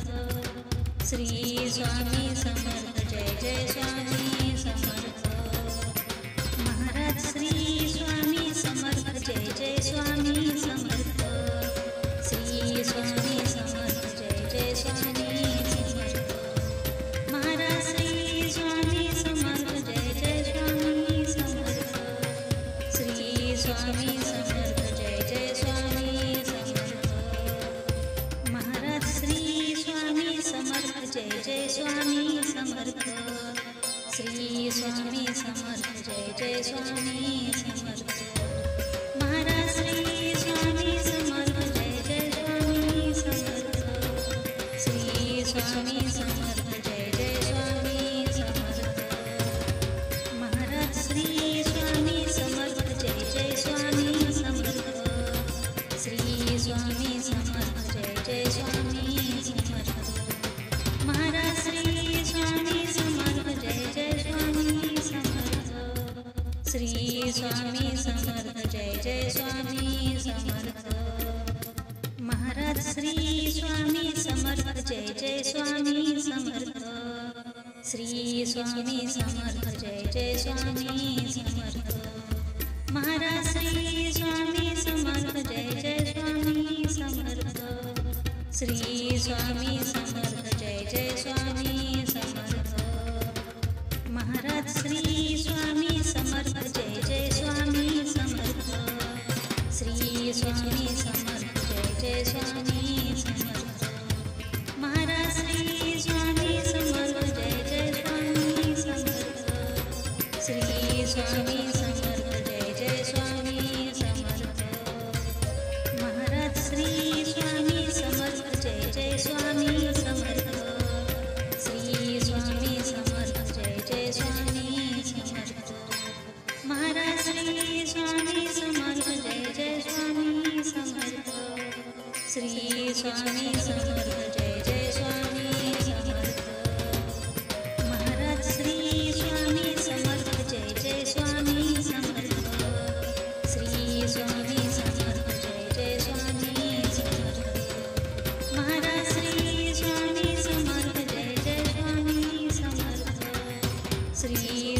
Shri Swami Samarth Jai Jai Swami Samarth Maharaj Shri Swami Samarth Jai Jai Swami Samarth Shri Swami Samarth Jai Jai Swami Samarth Maharaj Shri Swami Samarth Jai Jai Swami Samarth Shri Swami Samarth Jai Jai Swami Samarth Maharaj Shri Swami Samarth Jai Jai Swami Samarth Shri Swami Samarth Jai Jai Swami Samarth Maharaj Shri Swami Samarth Jai Jai Swami Samarth Shri Swami Samarth Jai Jai Swami Samarth Maharaj Shri Swami Samarth Jai Jai Swami Samarth Shri Swami Samarth Jai Jai Swami Samarth Maharaj Shri Swami Samarth Jai Jai Swami Samarth Shri Swami Samarth Jai Jai Swami Samarth Maharaj Shri Swami Samarth Jai Jai Swami Samarth Shri Swami Samarth Jai Jai Swami Samarth Maharaj Shri Swami Samarth Jai Jai Swami Samarth Shri Swami Samarth Jai Jai Swami Samarth Maharaj Shri Swami Samarth Jai Jai Swami Samarth Shri Swami Samarth Jai Jai Swami Samarth Maharaj Shri Swami Samarth Jai Jai Swami Samarth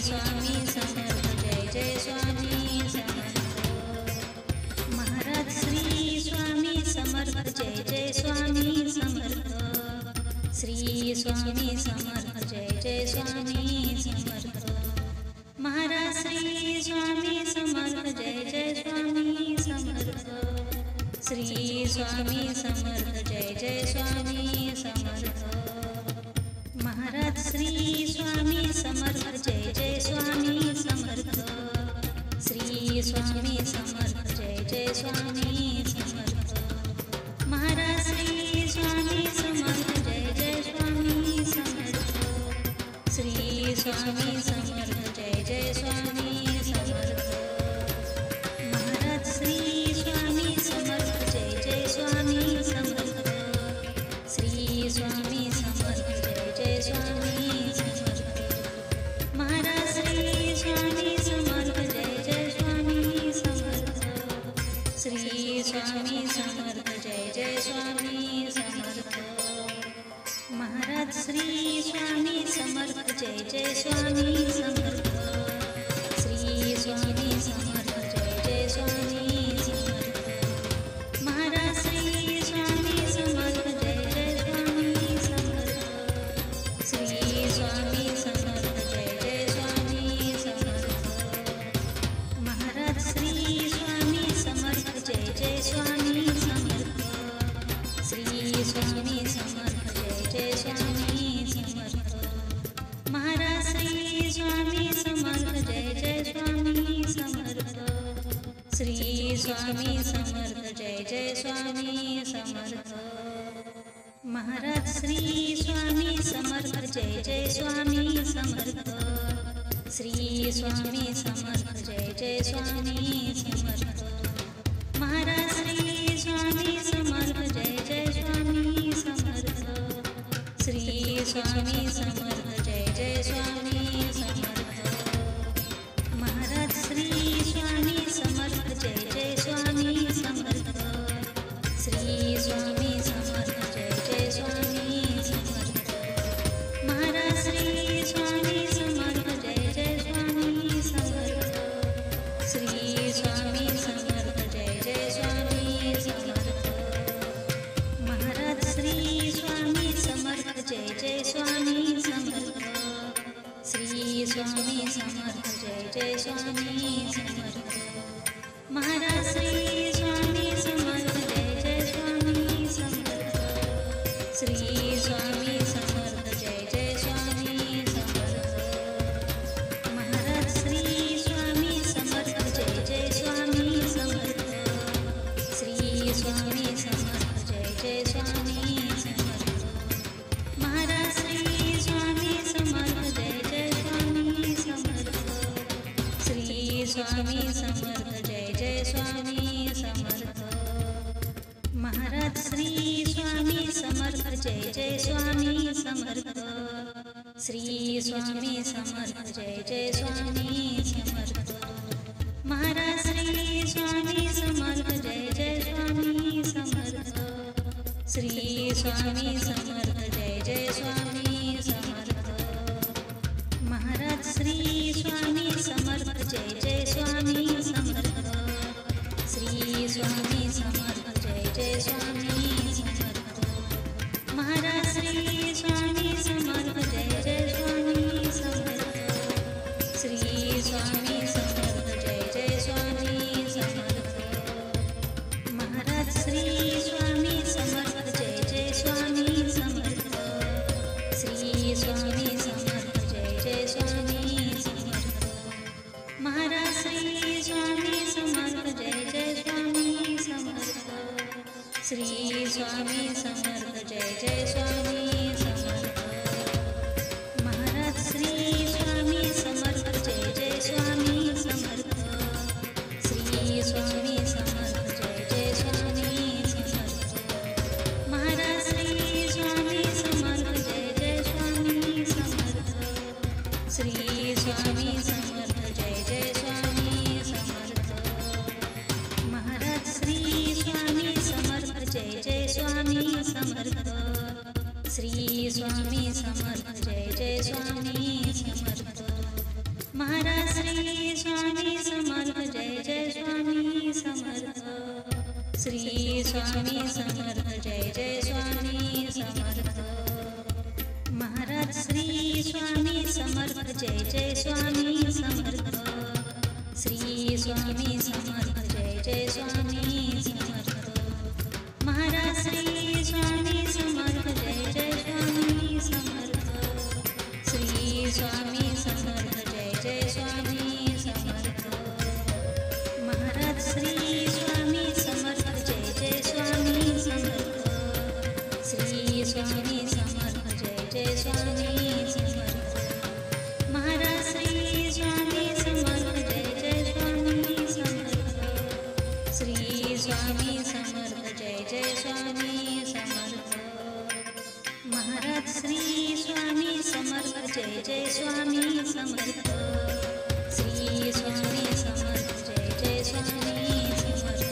Swami Samarth Jai Jai Swami Samarth Maharaj Shri Swami Samarth Jai Jai Swami Samarth Shri Swami Samarth Jai Jai Swami Samarth Maharaj Shri Swami Samarth Jai Jai Swami Samarth Shri Swami Samarth Jai Jai Swami Samarth Maharaj Shri Swami Samarth Jai Jai Swami Samarth Shri Swami Samarth Jai Jai Swami Samarth Maharaj Shri Swami Samarth Jai Jai Swami Samarth Shri Swami Samarth Jai Jai Swami Samarth Maharaj Shri Swami Samarth Jai Jai Swami Samarth Shri Swami Samarth Jai Jai Swami Samarth Maharaj Shri Swami Samarth Jai Jai Swami Samarth Shri Swami Samarth Jai Jai Swami Samarth Maharaj Shri Swami Samarth Jai Jai Swami Samarth Shri Swami Samarth Jai Jai Swami Samarth Maharaj Shri Swami Samarth Jai Jai Swami Samarth Shri Swami Samarth Jai Jai Swami Samarth Maharaj Shri Swami Samarth Jai Jai Swami Samarth Shri Swami Samarth Jai Jai Swami Samarth Maharaj Shri Swami Samarth Jai Jai Swami Samarth Shri Swami Samarth Jai Jai Swami Samarth Maharaj Shri Swami Samarth Jai Jai Swami Samarth Shri Swami Samarth Jai Jai Swami Samarth Maharaj Shri Swami Samarth Jai Jai Swami Samarth Shri Swami Samarth Jai Jai Swami Samarth Maharaj Shri Swami Samarth Jai Jai Swami Samarth Shri Swami Samarth Jai Jai Swami Samarth Maharaj Shri Swami Samarth Jai Jai Swami Samarth Shri Swami Samarth Jai Jai Swami Samarth Maharaj Shri Swami Samarth Jai Jai Swami Samarth Shri Swami Samarth Jai Jai Swami Samarth Maharaj Shri Swami Samarth Jai Jai Swami Samarth Shri Swami Samarth Jai Jai Swami Samarth Maharaj Shri Swami Samarth Jai Jai Swami Samarth Shri Swami Samarth Jai Jai Swami Samarth Maharaj Shri Swami Samarth Jai Jai Swami Samarth Shri Swami Samarth Jai Jai Swami Samarth Maharaj Shri Swami Samarth Jai Jai Swami Samarth Shri Swami Samarth Jai Jai Swami Samarth Maharaj Shri Swami Samarth Jai Jai Swami Samarth Shri Swami Samarth Jai Jai Swami Samarth Maharaj Shri Swami Samarth Jai Jai Swami Samarth Shri Swami Samarth Jai Jai Swami Samarth Maharaj Shri Swami Samarth Jai Jai Swami Samarth Shri Swami Samarth Jai Jai Swami Samarth Maharaj Shri Swami Samarth Jai Jai Swami Samarth Shri Swami Samarth Jai Jai Swami Samarth Shri Swami Samarth Jai Jai Swami Samarth Maharaj Shri Swami Samarth Jai Jai Swami Samarth Shri Swami Samarth Jai Jai Swami Samarth Maharaj Shri Swami Samarth Jai Jai Swami Samarth Shri Swami Samarth Jai Jai Swami Samarth Maharaj Shri Swami Samarth Jai Jai Swami Samarth Shri Swami Samarth Jai Jai Swami Samarth Maharaj Shri Swami Samarth Jai Jai Swami Samarth Shri Swami Samarth Jai Jai Swami Samarth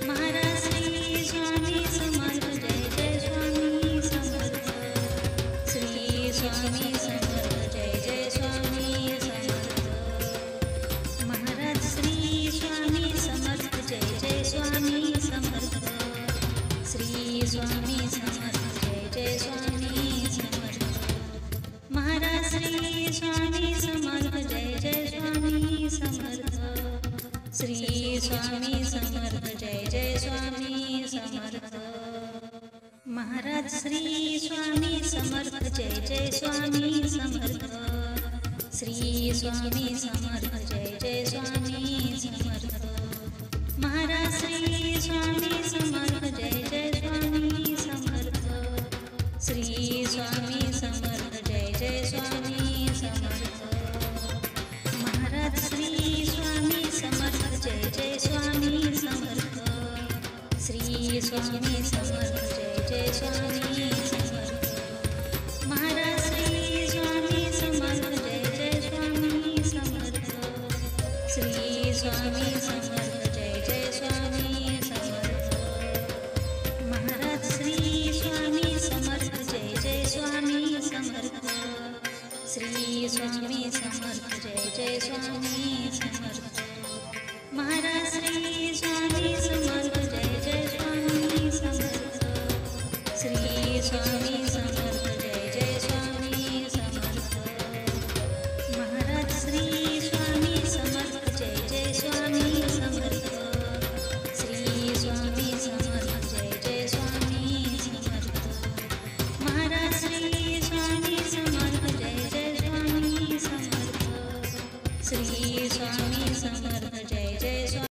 Maharaj Shri Swami Samarth Jai Jai Swami Samarth Shri Swami Samarth Jai Jai Swami Samarth Maharaj Shri Swami Samarth Jai Jai Swami Samarth Shri Swami Samarth Jai Jai Swami Samarth Maharaj Shri Swami Samarth Jai Jai Swami Samarth Shri Swami Samarth Jai Jai Swami Samarth Maharaj Shri Swami Samarth Jai Jai Swami Samarth Shri Swami Samarth Jai Jai Swami Samarth Maharaj Shri Swami Samarth Jai Jai Swami Samarth Shri Swami Samarth Jai Jai Swami Samarth Maharaj Shri Swami Samarth Jai Jai Swami Samarth Shri Swami Samarth Jai Jai Swami Samarth Maharaj Shri Swami Samarth Jai Jai Swami Samarth Shri Swami Samarth Jai Jai Swami Samarth Maharaj Shri Swami Samarth Jai Jai Swami Samarth Shri Swami Samarth Jai Jai Swami Samarth Maharaj Shri Swami Samarth Jai Jai Swami Samarth Shri Swami Samarth Jai Jai Swami Samarth Maharaj Shri Swami Samarth Jai Jai Swami Samarth Shri Swami Samarth Jai Jai Swami Samarth Maharaj Shri Swami Samarth Jai Jai Swami Samarth Shri Swami Samarth Jai Jai Swami